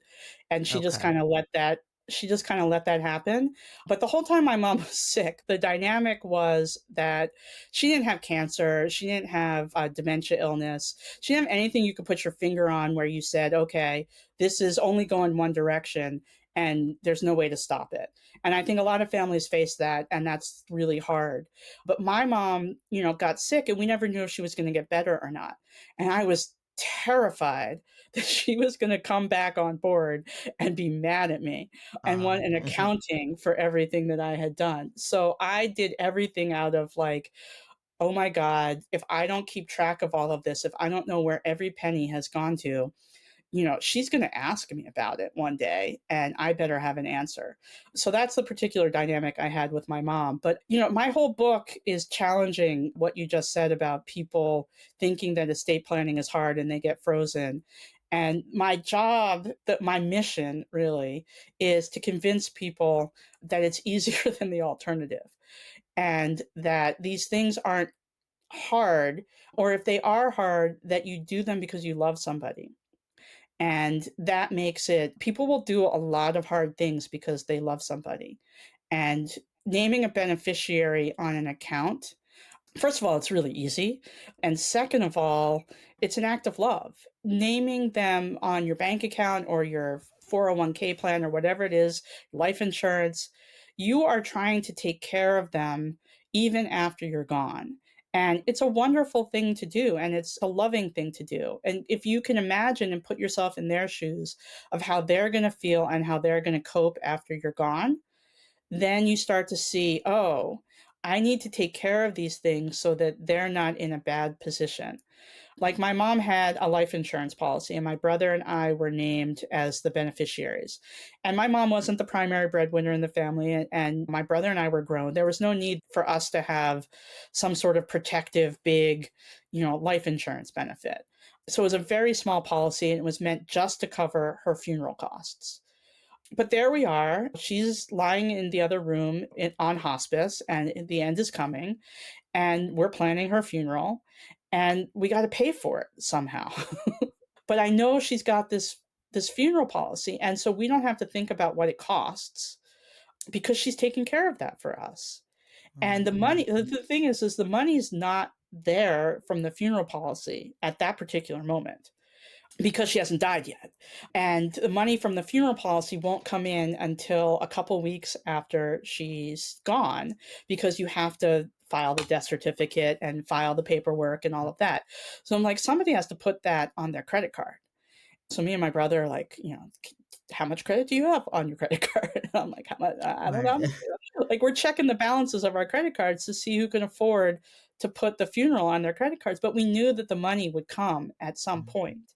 Speaker 1: And
Speaker 2: Okay.
Speaker 1: she just kind of let that happen. But the whole time my mom was sick, the dynamic was that she didn't have cancer. She didn't have a dementia illness. She didn't have anything you could put your finger on where you said, okay, this is only going one direction and there's no way to stop it. And I think a lot of families face that, and that's really hard. But my mom, got sick and we never knew if she was going to get better or not. And I was terrified that she was going to come back on board and be mad at me and want an
Speaker 2: Mhm.
Speaker 1: accounting for everything that I had done. So I did everything out of like, oh my God, if I don't keep track of all of this, if I don't know where every penny has gone to, she's going to ask me about it one day and I better have an answer. So that's the particular dynamic I had with my mom. But, my whole book is challenging what you just said about people thinking that estate planning is hard and they get frozen. And my mission really is to convince people that it's easier than the alternative and that these things aren't hard, or if they are hard, that you do them because you love somebody. And that makes it, people will do a lot of hard things because they love somebody. And naming a beneficiary on an account, first of all, it's really easy. And second of all, it's an act of love. Naming them on your bank account or your 401k plan or whatever it is, life insurance, you are trying to take care of them even after you're gone. And it's a wonderful thing to do, and it's a loving thing to do. And if you can imagine and put yourself in their shoes of how they're going to feel and how they're going to cope after you're gone, then you start to see, oh, I need to take care of these things so that they're not in a bad position. Like my mom had a life insurance policy, and my brother and I were named as the beneficiaries. And my mom wasn't the primary breadwinner in the family, and my brother and I were grown. There was no need for us to have some sort of protective, big, life insurance benefit. So it was a very small policy, and it was meant just to cover her funeral costs. But there we are. She's lying in the other room on hospice, and the end is coming. And we're planning her funeral, and we got to pay for it somehow. But I know she's got this funeral policy, and so we don't have to think about what it costs because she's taking care of that for us. And the money,
Speaker 2: Mhm.
Speaker 1: the thing is the money's not there from the funeral policy at that particular moment because she hasn't died yet. And the money from the funeral policy won't come in until a couple weeks after she's gone because you have to file the death certificate and file the paperwork and all of that. So I'm like, somebody has to put that on their credit card. So me and my brother are like, how much credit do you have on your credit card? And I'm like, how much? I don't
Speaker 2: Right.
Speaker 1: know. Like we're checking the balances of our credit cards to see who can afford to put the funeral on their credit cards. But we knew that the money would come at some point.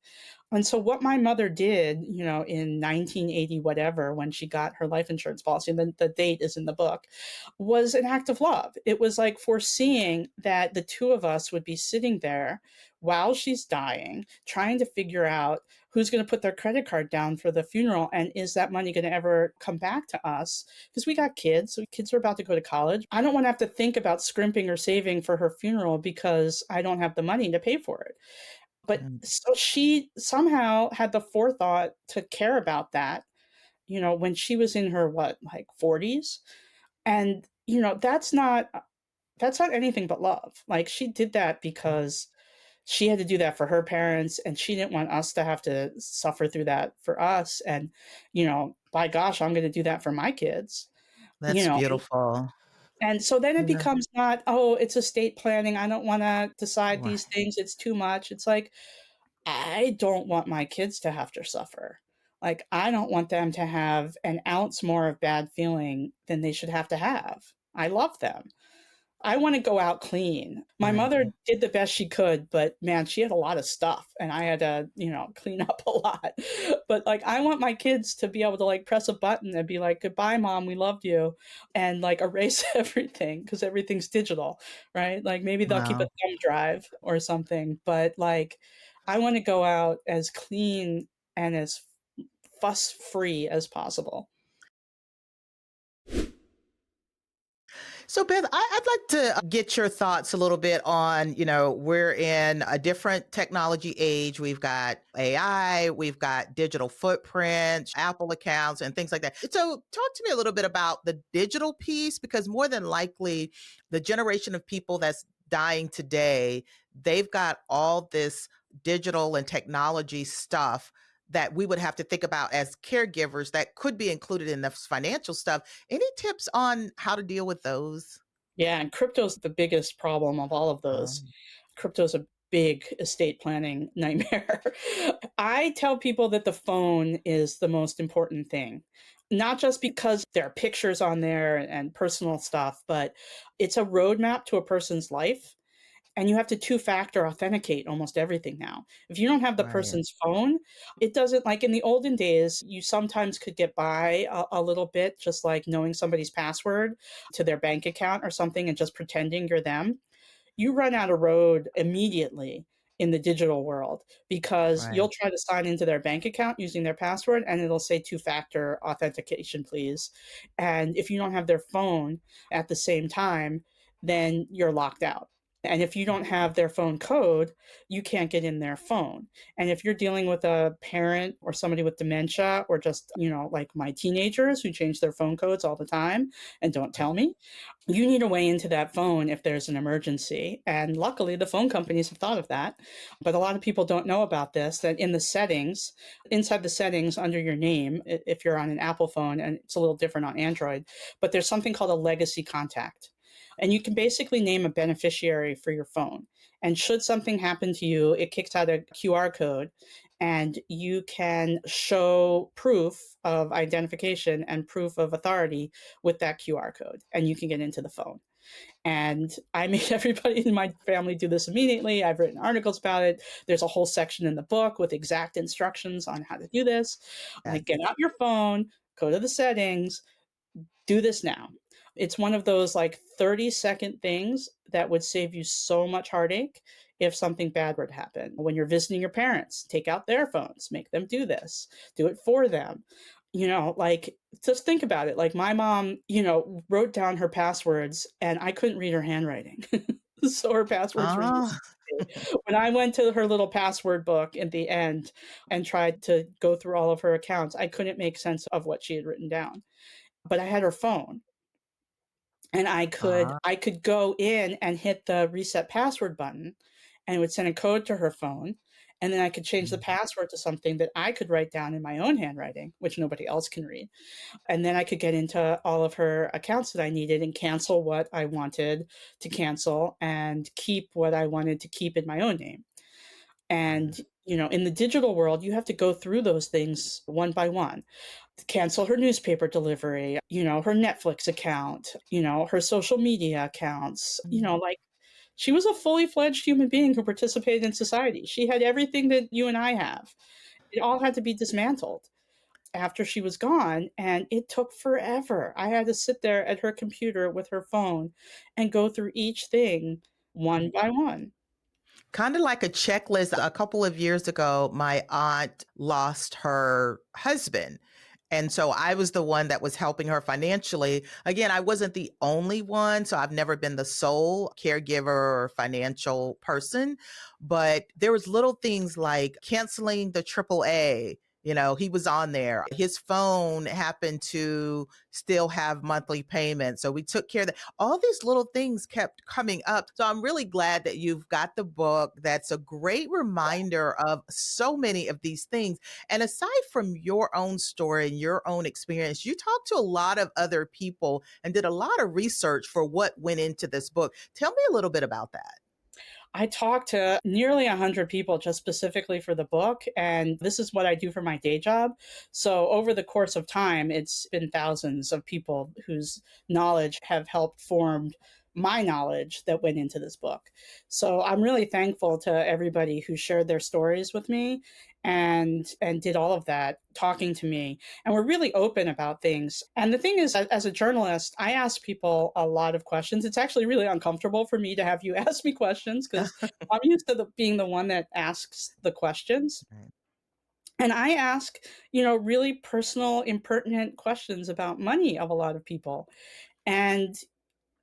Speaker 1: And so what my mother did, in 1980 whatever, when she got her life insurance policy, and then the date is in the book, was an act of love. It was like foreseeing that the two of us would be sitting there while she's dying, trying to figure out who's going to put their credit card down for the funeral, and is that money going to ever come back to us? Because we got kids, so kids are about to go to college. I don't want to have to think about scrimping or saving for her funeral because I don't have the money to pay for it. But
Speaker 2: Mm.
Speaker 1: so she somehow had the forethought to care about that, when she was in her like 40s. And, that's not anything but love. Like, she did that because she had to do that for her parents, and she didn't want us to have to suffer through that for us. And, by gosh, I'm going to do that for my kids, you
Speaker 2: That's
Speaker 1: know.
Speaker 2: beautiful.
Speaker 1: And so then it
Speaker 2: Yeah.
Speaker 1: becomes not, oh, it's estate planning. I don't want to decide
Speaker 2: Right.
Speaker 1: these things. It's too much. It's like, I don't want my kids to have to suffer. Like, I don't want them to have an ounce more of bad feeling than they should have to have. I love them. I want to go out clean. My mother
Speaker 2: Right.
Speaker 1: did the best she could, but man, she had a lot of stuff and I had to, clean up a lot. But like, I want my kids to be able to like press a button and be like, goodbye, mom, we loved you, and like erase everything because everything's digital, right? Like, maybe they'll keep a
Speaker 2: Wow.
Speaker 1: thumb drive or something, but like, I want to go out as clean and as fuss free as possible.
Speaker 2: So, Beth, I'd like to get your thoughts a little bit on, we're in a different technology age. We've got AI, we've got digital footprints, Apple accounts, and things like that. So, talk to me a little bit about the digital piece, because more than likely, the generation of people that's dying today, they've got all this digital and technology stuff that we would have to think about as caregivers that could be included in the financial stuff. Any tips on how to deal with those?
Speaker 1: Yeah, and crypto's the biggest problem of all of those.
Speaker 2: Um,
Speaker 1: Crypto's a big estate planning nightmare. I tell people that the phone is the most important thing, not just because there are pictures on there and personal stuff, but it's a roadmap to a person's life. And you have to two-factor authenticate almost everything now. If you don't have the
Speaker 2: right,
Speaker 1: person's phone, it doesn't, like in the olden days, you sometimes could get by a little bit, just like knowing somebody's password to their bank account or something and just pretending you're them. You run out of road immediately in the digital world because
Speaker 2: right.
Speaker 1: you'll try to sign into their bank account using their password and it'll say two-factor authentication, please. And if you don't have their phone at the same time, then you're locked out. And if you don't have their phone code, you can't get in their phone. And if you're dealing with a parent or somebody with dementia, or just, like my teenagers who change their phone codes all the time and don't tell me, you need a way into that phone if there's an emergency. And luckily, the phone companies have thought of that. But a lot of people don't know about this, that in the settings, inside the settings under your name, if you're on an Apple phone, and it's a little different on Android, but there's something called a legacy contact. And you can basically name a beneficiary for your phone. And should something happen to you, it kicks out a QR code and you can show proof of identification and proof of authority with that QR code, and you can get into the phone. And I made everybody in my family do this immediately. I've written articles about it. There's a whole section in the book with exact instructions on how to do this.
Speaker 2: Yes.
Speaker 1: Like, get out your phone, go to the settings, do this now. It's one of those like 30-second things that would save you so much heartache if something bad were to happen. When you're visiting your parents, take out their phones, make them do this, do it for them. Like, just think about it. Like, my mom, wrote down her passwords and I couldn't read her handwriting. So her passwords were
Speaker 2: Oh,
Speaker 1: useless. When I went to her little password book at the end and tried to go through all of her accounts, I couldn't make sense of what she had written down. But I had her phone, and I could
Speaker 2: ah,
Speaker 1: I could go in and hit the reset password button, and it would send a code to her phone, and then I could change the
Speaker 2: mm,
Speaker 1: password to something that I could write down in my own handwriting, which nobody else can read. And then I could get into all of her accounts that I needed and cancel what I wanted to cancel and keep what I wanted to keep in my own name.
Speaker 2: mm,
Speaker 1: And, in the digital world, you have to go through those things one by one. Cancel her newspaper delivery, her Netflix account, her social media accounts,
Speaker 2: mm.
Speaker 1: like, She was a fully fledged human being who participated in society. She had everything that you and I have. It all had to be dismantled after she was gone, and it took forever. I had to sit there at her computer with her phone and go through each thing one by one.
Speaker 2: Kind of like a checklist. A couple of years ago, my aunt lost her husband. And so I was the one that was helping her financially. Again, I wasn't the only one. So I've never been the sole caregiver or financial person, but there was little things like canceling the AAA. He was on there. His phone happened to still have monthly payments. So we took care of that. All these little things kept coming up. So I'm really glad that you've got the book. That's a great reminder of so many of these things. And aside from your own story and your own experience, you talked to a lot of other people and did a lot of research for what went into this book. Tell me a little bit about that.
Speaker 1: I talked to nearly 100 people just specifically for the book, and this is what I do for my day job. So over the course of time, it's been thousands of people whose knowledge have helped form my knowledge that went into this book. So I'm really thankful to everybody who shared their stories with me and did all of that talking to me, and we're really open about things. And the thing is, as a journalist, I ask people a lot of questions. It's actually really uncomfortable for me to have you ask me questions because I'm used to being the one that asks the questions.
Speaker 2: Right.
Speaker 1: And I ask, really personal, impertinent questions about money of a lot of people. And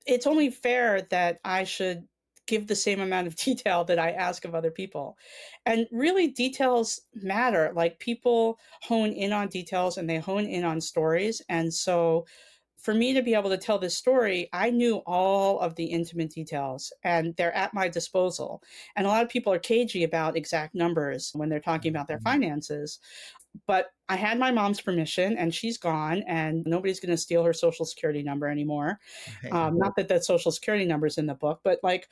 Speaker 1: it's only fair that I should give the same amount of detail that I ask of other people. And really, details matter. Like, people hone in on details and they hone in on stories. And so, for me to be able to tell this story, I knew all of the intimate details and they're at my disposal. And a lot of people are cagey about exact numbers when they're talking about their
Speaker 2: Mhm.
Speaker 1: finances. But I had my mom's permission and she's gone, and nobody's going to steal her social security number anymore.
Speaker 2: Right.
Speaker 1: Not that that social security number is in the book, but like,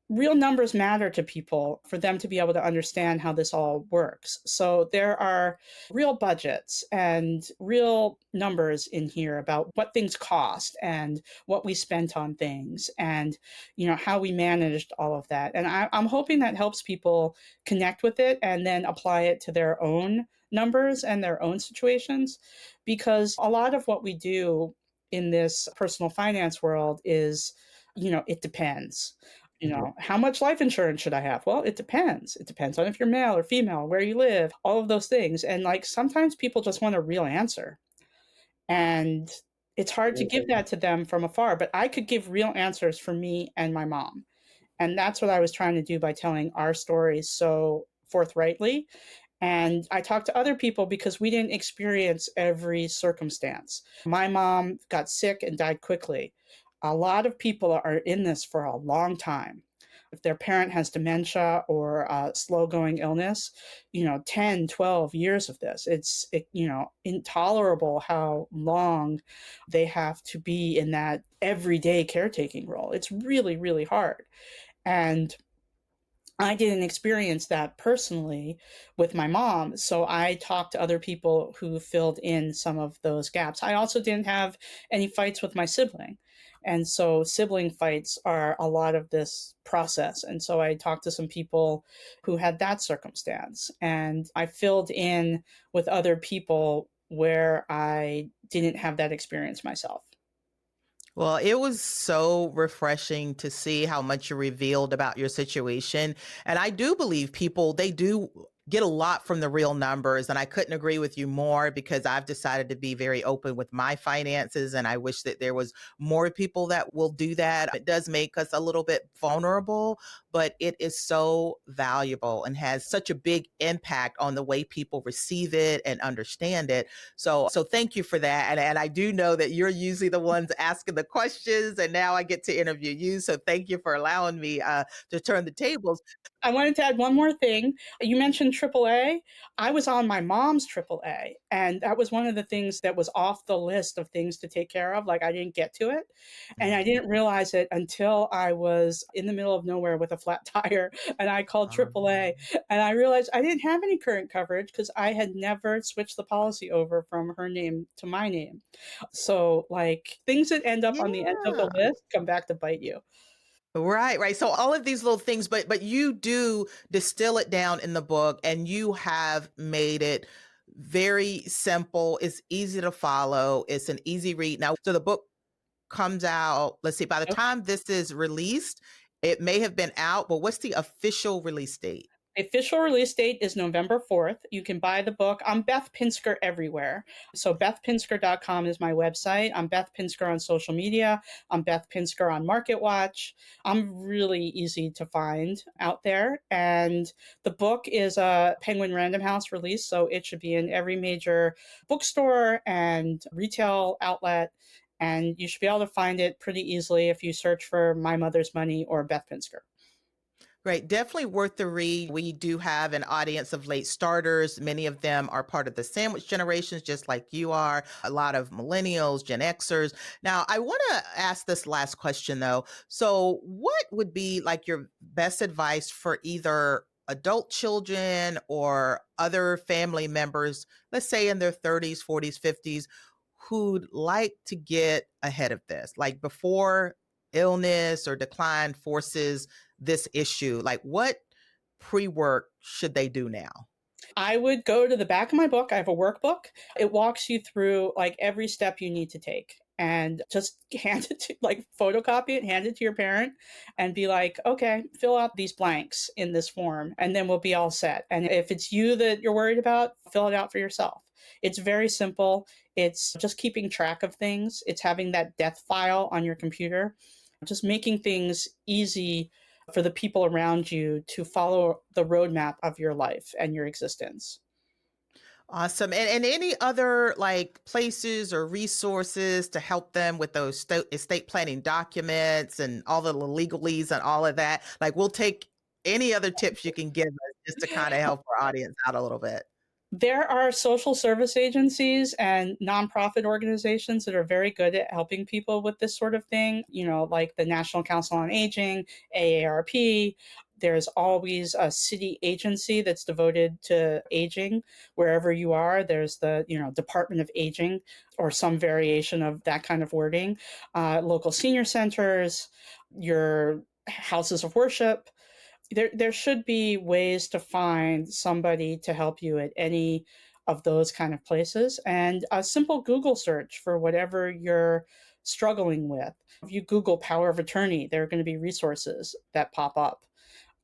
Speaker 1: real numbers matter to people for them to be able to understand how this all works. So there are real budgets and real numbers in here about what things cost and what we spent on things and how we managed all of that. And I'm hoping that helps people connect with it and then apply it to their own numbers and their own situations, because a lot of what we do in this personal finance world is, it depends. How much life insurance should I have? Well, it depends. It depends on if you're male or female, where you live, all of those things. And like, sometimes people just want a real answer. And it's hard to give that to them from afar, but I could give real answers for me and my mom. And that's what I was trying to do by telling our stories so forthrightly. And I talked to other people because we didn't experience every circumstance. My mom got sick and died quickly. A lot of people are in this for a long time. If their parent has dementia or a slow going illness, 10, 12 years of this, it's intolerable how long they have to be in that everyday caretaking role. It's really, really hard. And I didn't experience that personally with my mom, so I talked to other people who filled in some of those gaps. I also didn't have any fights with my sibling. And so sibling fights are a lot of this process. And so I talked to some people who had that circumstance, and I filled in with other people where I didn't have that experience myself.
Speaker 2: Well, it was so refreshing to see how much you revealed about your situation. And I do believe people, they do get a lot from the real numbers. And I couldn't agree with you more because I've decided to be very open with my finances. And I wish that there was more people that will do that. It does make us a little bit vulnerable, but it is so valuable and has such a big impact on the way people receive it and understand it. So thank you for that. And I do know that you're usually the ones asking the questions, and now I get to interview you. So thank you for allowing me to turn the tables.
Speaker 1: I wanted to add one more thing. You mentioned AAA. I was on my mom's AAA, and that was one of the things that was off the list of things to take care of. Like, I didn't get to it, and I didn't realize it until I was in the middle of nowhere with a flat tire, and I called AAA, and I realized I didn't have any current coverage because I had never switched the policy over from her name to my name. So, like, things that end up on the end of the
Speaker 2: Yeah.
Speaker 1: list come back to bite you.
Speaker 2: Right, right. So all of these little things, but you do distill it down in the book, and you have made it very simple. It's easy to follow. It's an easy read. Now, so the book comes out, let's see, by the time this is released, it may have been out, but what's the official release date?
Speaker 1: The official release date is November 4th. You can buy the book. I'm Beth Pinsker everywhere. So bethpinsker.com is my website. I'm Beth Pinsker on social media. I'm Beth Pinsker on MarketWatch. I'm really easy to find out there. And the book is a Penguin Random House release, so it should be in every major bookstore and retail outlet. And you should be able to find it pretty easily if you search for My Mother's Money or Beth Pinsker.
Speaker 2: Great. Definitely worth the read. We do have an audience of late starters. Many of them are part of the sandwich generations, just like you are. A lot of millennials, Gen Xers. Now, I want to ask this last question, though. So, what would be like your best advice for either adult children or other family members, let's say in their 30s, 40s, 50s, who'd like to get ahead of this, like before illness or decline forces this issue? Like, what pre-work should they do now?
Speaker 1: I would go to the back of my book. I have a workbook. It walks you through like every step you need to take, and just hand it to, like, photocopy it, hand it to your parent and be like, okay, fill out these blanks in this form and then we'll be all set. And if it's you that you're worried about, fill it out for yourself. It's very simple. It's just keeping track of things. It's having that death file on your computer, just making things easy for the people around you to follow the roadmap of your life and your existence.
Speaker 2: Awesome. And any other like places or resources to help them with those estate planning documents and all the legalese and all of that? Like, we'll take any other tips you can give us just to kind of help our audience out a little bit.
Speaker 1: There are social service agencies and nonprofit organizations that are very good at helping people with this sort of thing, like the National Council on Aging, AARP. There's always a city agency that's devoted to aging. Wherever you are, there's the Department of Aging or some variation of that kind of wording. Local senior centers, your houses of worship. There should be ways to find somebody to help you at any of those kind of places. And a simple Google search for whatever you're struggling with. If you Google power of attorney, there are going to be resources that pop up,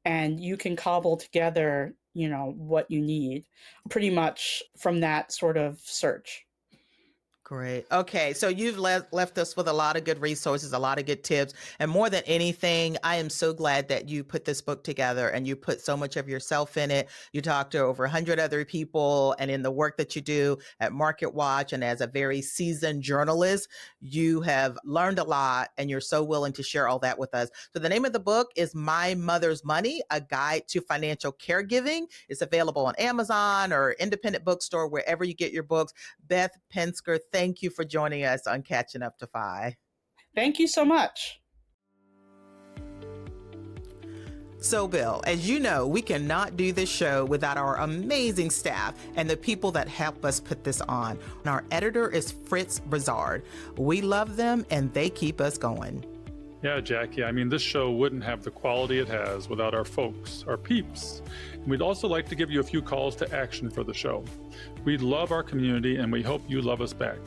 Speaker 1: and you can cobble together, what you need pretty much from that sort of search.
Speaker 2: Great. Okay. So you've left us with a lot of good resources, a lot of good tips. And more than anything, I am so glad that you put this book together and you put so much of yourself in it. You talked to over 100 other people, and in the work that you do at MarketWatch and as a very seasoned journalist, you have learned a lot, and you're so willing to share all that with us. So the name of the book is My Mother's Money, A Guide to Financial Caregiving. It's available on Amazon or independent bookstore, wherever you get your books. Beth Pinsker, thank you for joining us on Catching Up to Fi.
Speaker 1: Thank you so much.
Speaker 2: So, Bill, as you know, we cannot do this show without our amazing staff and the people that help us put this on. And our editor is Fritz Brizard. We love them, and they keep us going.
Speaker 3: Yeah, Jackie, I mean, this show wouldn't have the quality it has without our folks, our peeps. And we'd also like to give you a few calls to action for the show. We love our community, and we hope you love us back.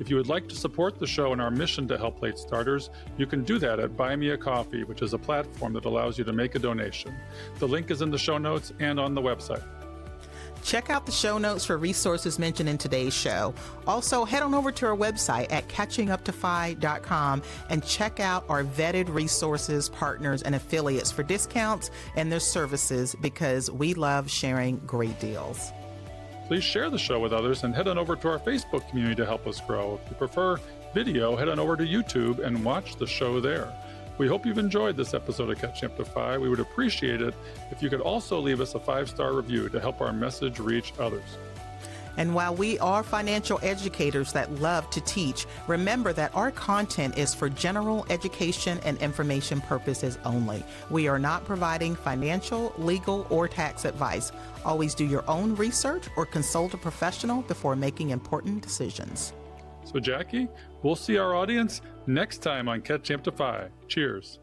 Speaker 3: If you would like to support the show and our mission to help late starters, you can do that at Buy Me a Coffee, which is a platform that allows you to make a donation. The link is in the show notes and on the website.
Speaker 2: Check out the show notes for resources mentioned in today's show. Also, head on over to our website at catchinguptofi.com and check out our vetted resources, partners, and affiliates for discounts and their services, because we love sharing great deals.
Speaker 3: Please share the show with others and head on over to our Facebook community to help us grow. If you prefer video, head on over to YouTube and watch the show there. We hope you've enjoyed this episode of Catching Up to Fi. We would appreciate it if you could also leave us a 5-star review to help our message reach others.
Speaker 2: And while we are financial educators that love to teach, remember that our content is for general education and information purposes only. We are not providing financial, legal, or tax advice. Always do your own research or consult a professional before making important decisions.
Speaker 3: So, Jackie, we'll see our audience next time on Catching Up to Fi. Cheers.